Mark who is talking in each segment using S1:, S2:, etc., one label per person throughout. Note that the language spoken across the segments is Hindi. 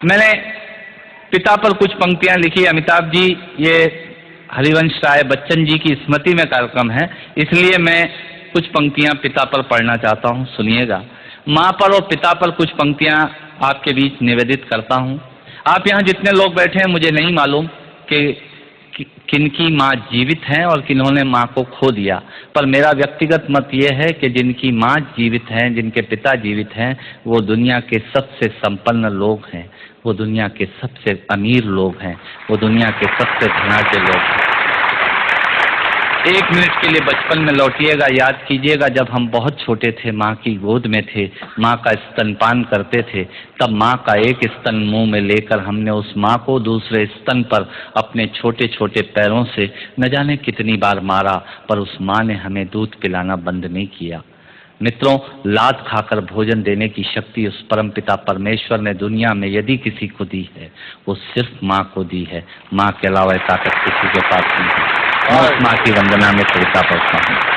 S1: मैंने पिता पर कुछ पंक्तियां लिखी। अमिताभ जी, ये हरिवंश राय बच्चन जी की स्मृति में कार्यक्रम है, इसलिए मैं कुछ पंक्तियां पिता पर पढ़ना चाहता हूं, सुनिएगा। माँ पर और पिता पर कुछ पंक्तियां आपके बीच निवेदित करता हूं। आप यहाँ जितने लोग बैठे हैं, मुझे नहीं मालूम कि किनकी माँ जीवित हैं और किन्होंने माँ को खो दिया, पर मेरा व्यक्तिगत मत यह है कि जिनकी माँ जीवित हैं, जिनके पिता जीवित हैं, वो दुनिया के सबसे संपन्न लोग हैं, वो दुनिया के सबसे अमीर लोग हैं, वो दुनिया के सबसे धनाढ्य लोग हैं। एक मिनट के लिए बचपन में लौटिएगा, याद कीजिएगा जब हम बहुत छोटे थे, माँ की गोद में थे, माँ का स्तनपान करते थे, तब माँ का एक स्तन मुंह में लेकर हमने उस माँ को दूसरे स्तन पर अपने छोटे छोटे पैरों से न जाने कितनी बार मारा, पर उस माँ ने हमें दूध पिलाना बंद नहीं किया। मित्रों, लात खाकर भोजन देने की शक्ति उस परमपिता परमेश्वर ने दुनिया में यदि किसी को दी है, वो सिर्फ माँ को दी है। माँ के अलावा ताकत किसी के पास नहीं है। और माँ की वंदना में कविता पढ़ता हूँ।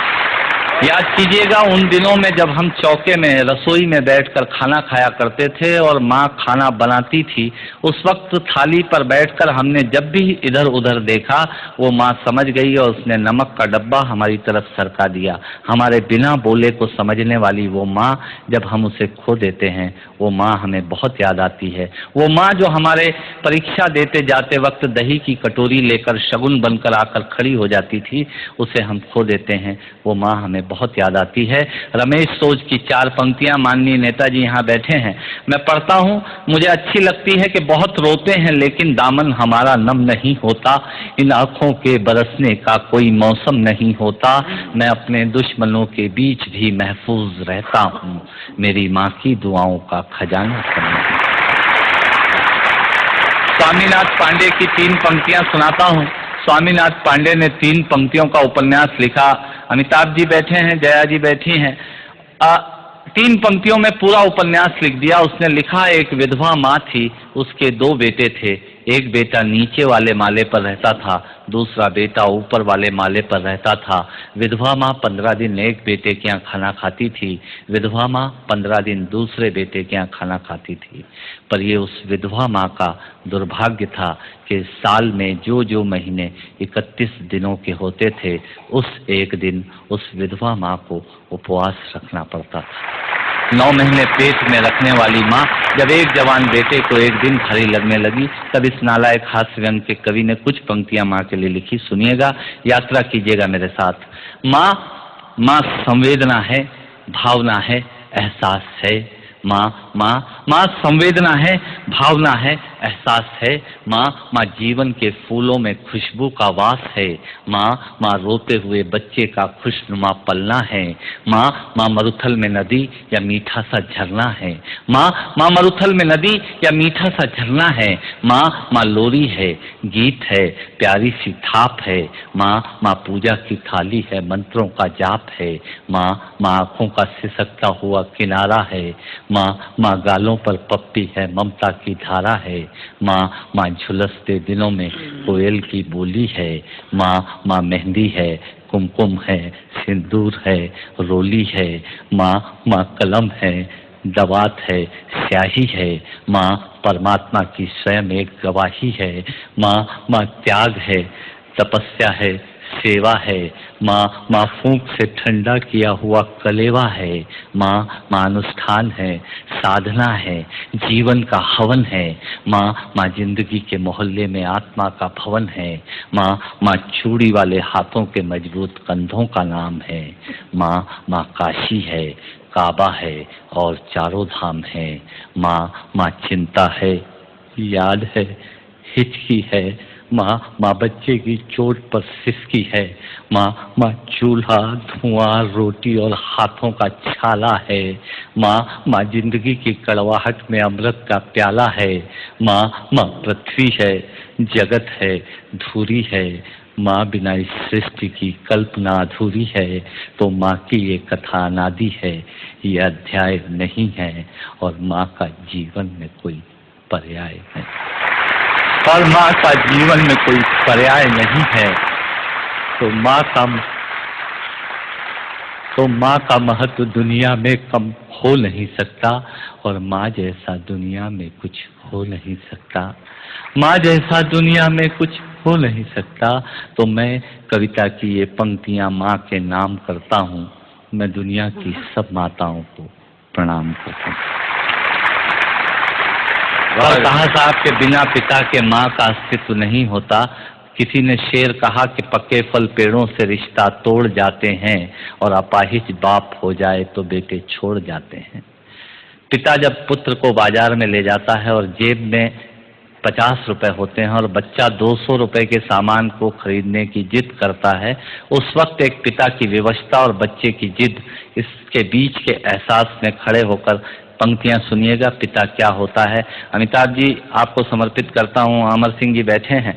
S1: याद कीजिएगा उन दिनों में जब हम चौके में, रसोई में बैठकर खाना खाया करते थे और माँ खाना बनाती थी। उस वक्त थाली पर बैठकर हमने जब भी इधर उधर देखा, वो माँ समझ गई और उसने नमक का डब्बा हमारी तरफ सरका दिया। हमारे बिना बोले को समझने वाली वो माँ, जब हम उसे खो देते हैं, वो माँ हमें बहुत याद आती है। वो माँ जो हमारे परीक्षा देते जाते वक्त दही की कटोरी लेकर शगुन बनकर आकर खड़ी हो जाती थी, उसे हम खो देते हैं। वो माँ हमें बहुत याद आती है। रमेश सोज की 4 पंक्तियां, माननीय नेताजी यहाँ बैठे हैं, मैं पढ़ता हूँ। मुझे अच्छी लगती है कि बहुत रोते हैं लेकिन दामन हमारा नम नहीं होता, इन आँखों के बरसने का कोई मौसम नहीं होता, मैं अपने दुश्मनों के बीच भी महफूज रहता हूँ, मेरी माँ की दुआओं का खजाना समझ। स्वामीनाथ पांडे की 3 पंक्तियां सुनाता हूँ। स्वामीनाथ पांडे ने 3 पंक्तियों का उपन्यास लिखा। अमिताभ जी बैठे हैं, जया जी बैठी हैं। 3 पंक्तियों में पूरा उपन्यास लिख दिया। उसने लिखा, एक विधवा माँ थी, उसके 2 बेटे थे। एक बेटा नीचे वाले माले पर रहता था, दूसरा बेटा ऊपर वाले माले पर रहता था। विधवा माँ 15 दिन एक बेटे के यहाँ खाना खाती थी, विधवा माँ 15 दिन दूसरे बेटे के यहाँ खाना खाती थी। पर ये उस विधवा माँ का दुर्भाग्य था कि साल में जो महीने 31 दिनों के होते थे, उस एक दिन उस विधवा माँ को उपवास रखना पड़ता था। 9 महीने पेट में रखने वाली माँ जब एक जवान बेटे को एक दिन खरी लगने लगी, तब इस नालायक हास्य व्यंग के कवि ने कुछ पंक्तियां माँ के लिए लिखी। सुनिएगा, यात्रा कीजिएगा मेरे साथ। माँ संवेदना है, भावना है, एहसास है। माँ संवेदना है, भावना है, एहसास है। माँ जीवन के फूलों में खुशबू का वास है। माँ रोते हुए बच्चे का खुशनुमा पलना है। माँ मरुथल में नदी या मीठा सा झरना है। माँ मरुथल में नदी या मीठा सा झरना है। माँ लोरी है, गीत है, प्यारी सी थाप है। माँ पूजा की थाली है, मंत्रों का जाप है। माँ आँखों का सिसकता हुआ किनारा है। माँ गालों पर पप्पी है, ममता की धारा है। माँ झुलसते दिनों में कोयल की बोली है। माँ मेहंदी है, कुमकुम है, सिंदूर है, रोली है। माँ कलम है, दवात है, स्याही है। माँ परमात्मा की स्वयं एक गवाही है। माँ त्याग है, तपस्या है, सेवा है। माँ फूंक से ठंडा किया हुआ कलेवा है। माँ अनुष्ठान है, साधना है, जीवन का हवन है। माँ जिंदगी के मोहल्ले में आत्मा का भवन है। माँ चूड़ी वाले हाथों के मजबूत कंधों का नाम है। माँ काशी है, काबा है और चारों धाम है। माँ चिंता है, याद है, हिचकी है। माँ बच्चे की चोट पर सिसकी है। माँ चूल्हा, धुआं, रोटी और हाथों का छाला है। माँ जिंदगी की कड़वाहट में अमृत का प्याला है। माँ पृथ्वी है, जगत है, धूरी है। माँ बिना इस सृष्टि की कल्पना अधूरी है। तो माँ की ये कथा अनादि है, ये अध्याय नहीं है, और माँ का जीवन में कोई पर्याय है। और माँ का जीवन में कोई पर्याय नहीं है। तो माँ का महत्व दुनिया में कम हो नहीं सकता, और माँ जैसा दुनिया में कुछ हो नहीं सकता, माँ जैसा दुनिया में कुछ हो नहीं सकता। तो मैं कविता की ये पंक्तियाँ माँ के नाम करता हूँ। मैं दुनिया की सब माताओं को प्रणाम करता हूँ। और कहा साहब के बिना पिता के माँ का अस्तित्व नहीं होता। किसी ने शेर कहा कि पक्के फल पेड़ों से रिश्ता तोड़ जाते हैं और अपाहिज बाप हो जाए तो बेटे छोड़ जाते हैं। पिता जब पुत्र को बाजार में ले जाता है और जेब में 50 रुपए होते हैं और बच्चा 200 रुपए के सामान को खरीदने की जिद करता है, उस वक्त एक पिता की विवशता और बच्चे की जिद, इसके बीच के एहसास में खड़े होकर पंक्तियां सुनिएगा, पिता क्या होता है। अमिताभ जी आपको समर्पित करता हूँ। अमर सिंह जी बैठे हैं।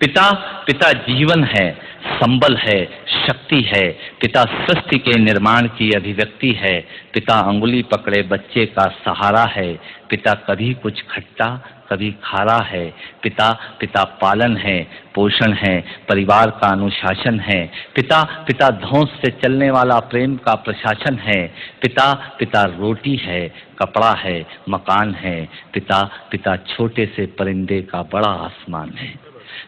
S1: पिता पिता जीवन है, संबल है, शक्ति है। पिता सृष्टि के निर्माण की अभिव्यक्ति है। पिता अंगुली पकड़े बच्चे का सहारा है। पिता कभी कुछ खट्टा कभी खारा है। पिता पिता पालन है, पोषण है, परिवार का अनुशासन है। पिता पिता धौंस से चलने वाला प्रेम का प्रशासन है। पिता पिता रोटी है, कपड़ा है, मकान है। पिता पिता छोटे से परिंदे का बड़ा आसमान है।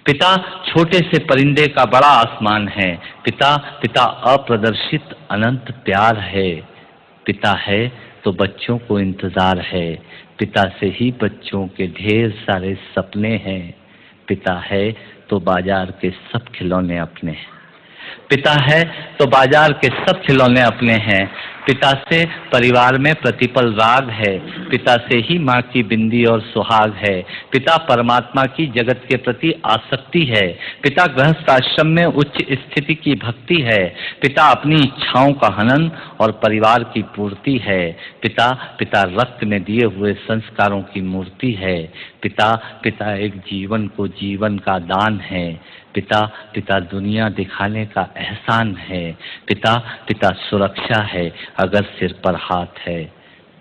S1: पिता छोटे से परिंदे का बड़ा आसमान है। पिता पिता अप्रदर्शित अनंत प्यार है। पिता है तो बच्चों को इंतजार है। पिता से ही बच्चों के ढेर सारे सपने हैं। पिता है तो बाजार के सब खिलौने अपने हैं। पिता है तो बाजार के सब खिलौने अपने हैं। पिता से परिवार में प्रतिपल राग है। पिता से ही माँ की बिंदी और सुहाग है। पिता परमात्मा की जगत के प्रति आसक्ति है। पिता गृहस्थ आश्रम में उच्च स्थिति की भक्ति है। पिता अपनी इच्छाओं का हनन और परिवार की पूर्ति है। पिता पिता रक्त में दिए हुए संस्कारों की मूर्ति है। पिता पिता एक जीवन को जीवन का दान है। पिता पिता दुनिया दिखाने का एहसान है। पिता पिता सुरक्षा है अगर सिर पर हाथ है।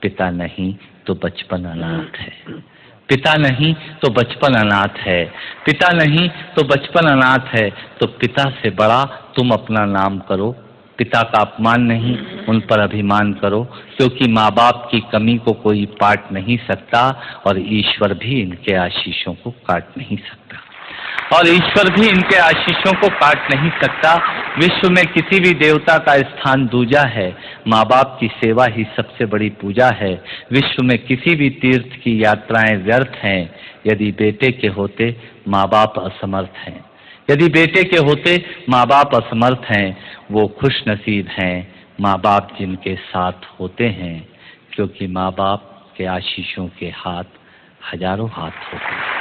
S1: पिता नहीं तो बचपन अनाथ है। पिता नहीं तो बचपन अनाथ है। पिता नहीं तो बचपन अनाथ है। तो पिता से बड़ा तुम अपना नाम करो। पिता का अपमान नहीं, उन पर अभिमान करो, क्योंकि माँ बाप की कमी को कोई पाट नहीं सकता और ईश्वर भी इनके आशीषों को काट नहीं सकता। और ईश्वर भी इनके आशीषों को काट नहीं सकता। विश्व में किसी भी देवता का स्थान दूजा है। माँ बाप की सेवा ही सबसे बड़ी पूजा है। विश्व में किसी भी तीर्थ की यात्राएं व्यर्थ हैं यदि बेटे के होते माँ बाप असमर्थ हैं। यदि बेटे के होते माँ बाप असमर्थ हैं। वो खुश नसीब हैं माँ बाप जिनके साथ होते हैं, क्योंकि माँ बाप के आशीषों के हाथ हजारों हाथ होते हैं।